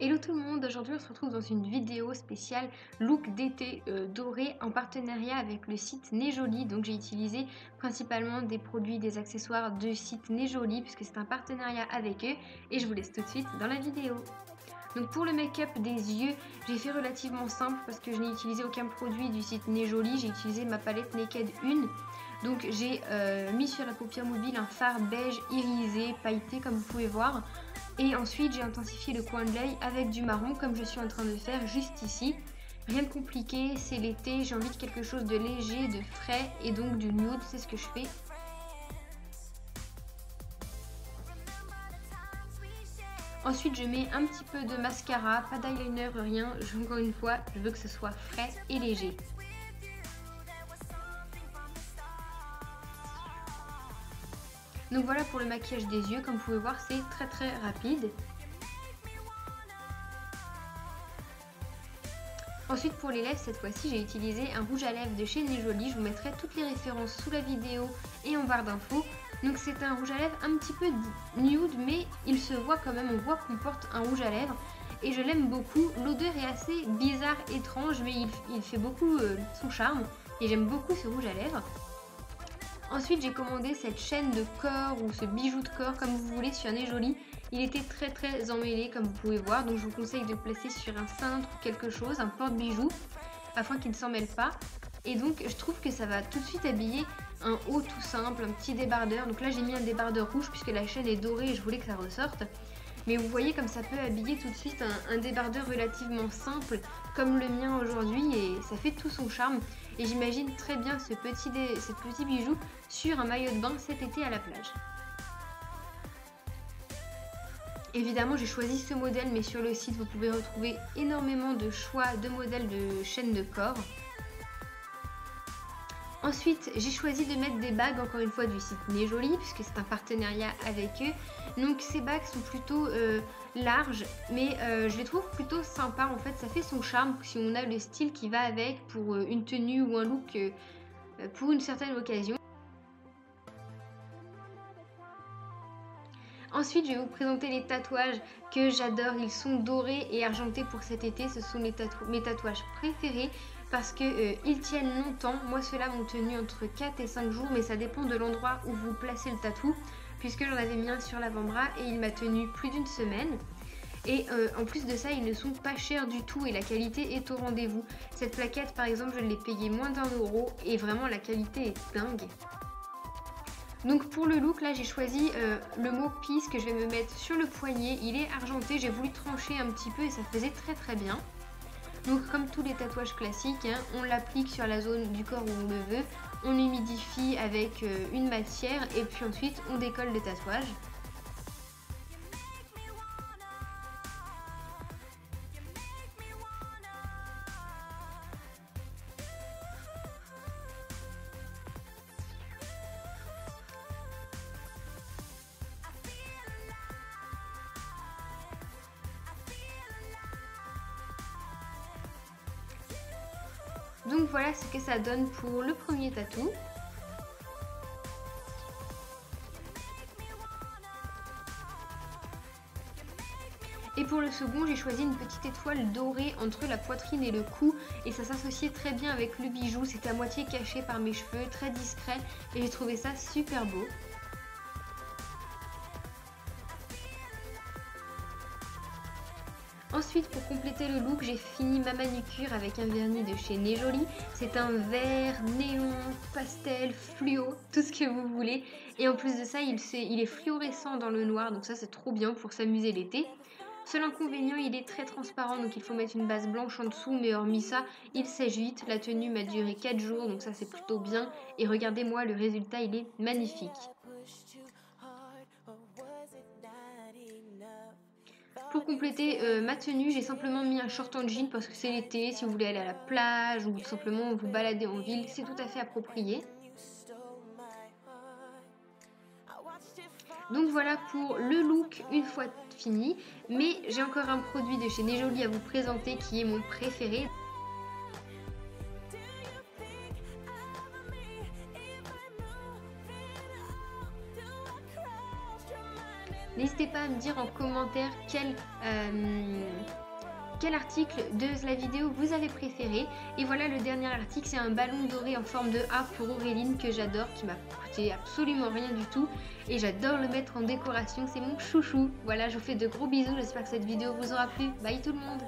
Hello tout le monde, aujourd'hui on se retrouve dans une vidéo spéciale look d'été doré en partenariat avec le site Nejoli. Donc j'ai utilisé principalement des produits, des accessoires du site Nejoli puisque c'est un partenariat avec eux et je vous laisse tout de suite dans la vidéo. Donc pour le make-up des yeux, j'ai fait relativement simple parce que je n'ai utilisé aucun produit du site Nejoli, j'ai utilisé ma palette Naked 1. Donc j'ai mis sur la paupière mobile un fard beige irisé, pailleté comme vous pouvez voir. Et ensuite j'ai intensifié le coin de l'œil avec du marron comme je suis en train de faire juste ici. Rien de compliqué, c'est l'été, j'ai envie de quelque chose de léger, de frais et donc du nude, c'est ce que je fais. Ensuite je mets un petit peu de mascara, pas d'eyeliner, rien, encore une fois, je veux que ce soit frais et léger. Donc voilà pour le maquillage des yeux, comme vous pouvez voir c'est très rapide. Ensuite pour les lèvres, cette fois-ci j'ai utilisé un rouge à lèvres de chez Nejoli, je vous mettrai toutes les références sous la vidéo et en barre d'infos. Donc c'est un rouge à lèvres un petit peu nude mais il se voit quand même, on voit qu'on porte un rouge à lèvres et je l'aime beaucoup. L'odeur est assez bizarre, étrange mais il fait beaucoup son charme et j'aime beaucoup ce rouge à lèvres. Ensuite j'ai commandé cette chaîne de corps ou ce bijou de corps comme vous voulez sur Nejoli. Il était très emmêlé comme vous pouvez voir, donc je vous conseille de le placer sur un cintre ou quelque chose, un porte-bijou, afin qu'il ne s'en mêle pas. Et donc je trouve que ça va tout de suite habiller un haut tout simple, un petit débardeur. Donc là j'ai mis un débardeur rouge puisque la chaîne est dorée et je voulais que ça ressorte. Mais vous voyez comme ça peut habiller tout de suite un débardeur relativement simple comme le mien aujourd'hui et ça fait tout son charme. Et j'imagine très bien ce petit bijou sur un maillot de bain cet été à la plage. Évidemment j'ai choisi ce modèle mais sur le site vous pouvez retrouver énormément de choix de modèles de chaînes de corps. Ensuite j'ai choisi de mettre des bagues encore une fois du site Nejoli puisque c'est un partenariat avec eux. Donc ces bagues sont plutôt larges mais je les trouve plutôt sympas, en fait ça fait son charme si on a le style qui va avec pour une tenue ou un look pour une certaine occasion. Ensuite, je vais vous présenter les tatouages que j'adore. Ils sont dorés et argentés pour cet été. Ce sont mes tatouages préférés parce qu'ils tiennent longtemps. Moi, ceux-là m'ont tenu entre 4 et 5 jours, mais ça dépend de l'endroit où vous placez le tatou, puisque j'en avais mis un sur l'avant-bras et il m'a tenu plus d'une semaine. Et en plus de ça, ils ne sont pas chers du tout et la qualité est au rendez-vous. Cette plaquette, par exemple, je l'ai payée moins d'1 € et vraiment la qualité est dingue. Donc pour le look là j'ai choisi le mot peace que je vais me mettre sur le poignet. Il est argenté, j'ai voulu trancher un petit peu et ça faisait très bien. Donc comme tous les tatouages classiques, hein, on l'applique sur la zone du corps où on le veut. On l'humidifie avec une matière et puis ensuite on décolle le tatouage. Donc voilà ce que ça donne pour le premier tatou. Et pour le second, j'ai choisi une petite étoile dorée entre la poitrine et le cou et ça s'associait très bien avec le bijou. C'était à moitié caché par mes cheveux, très discret et j'ai trouvé ça super beau. Ensuite, pour compléter le look, j'ai fini ma manucure avec un vernis de chez Nejoli. C'est un vert, néon, pastel, fluo, tout ce que vous voulez. Et en plus de ça, il est fluorescent dans le noir, donc ça c'est trop bien pour s'amuser l'été. Seul inconvénient, il est très transparent, donc il faut mettre une base blanche en dessous, mais hormis ça, il sèche vite. La tenue m'a duré 4 jours, donc ça c'est plutôt bien. Et regardez-moi, le résultat, il est magnifique. Pour compléter ma tenue, j'ai simplement mis un short en jean parce que c'est l'été, si vous voulez aller à la plage ou tout simplement vous balader en ville, c'est tout à fait approprié. Donc voilà pour le look une fois fini, mais j'ai encore un produit de chez Nejoli à vous présenter qui est mon préféré. N'hésitez pas à me dire en commentaire quel article de la vidéo vous avez préféré. Et voilà, le dernier article, c'est un ballon doré en forme de A pour Auréline que j'adore, qui m'a coûté absolument rien du tout. Et j'adore le mettre en décoration, c'est mon chouchou. Voilà, je vous fais de gros bisous, j'espère que cette vidéo vous aura plu. Bye tout le monde!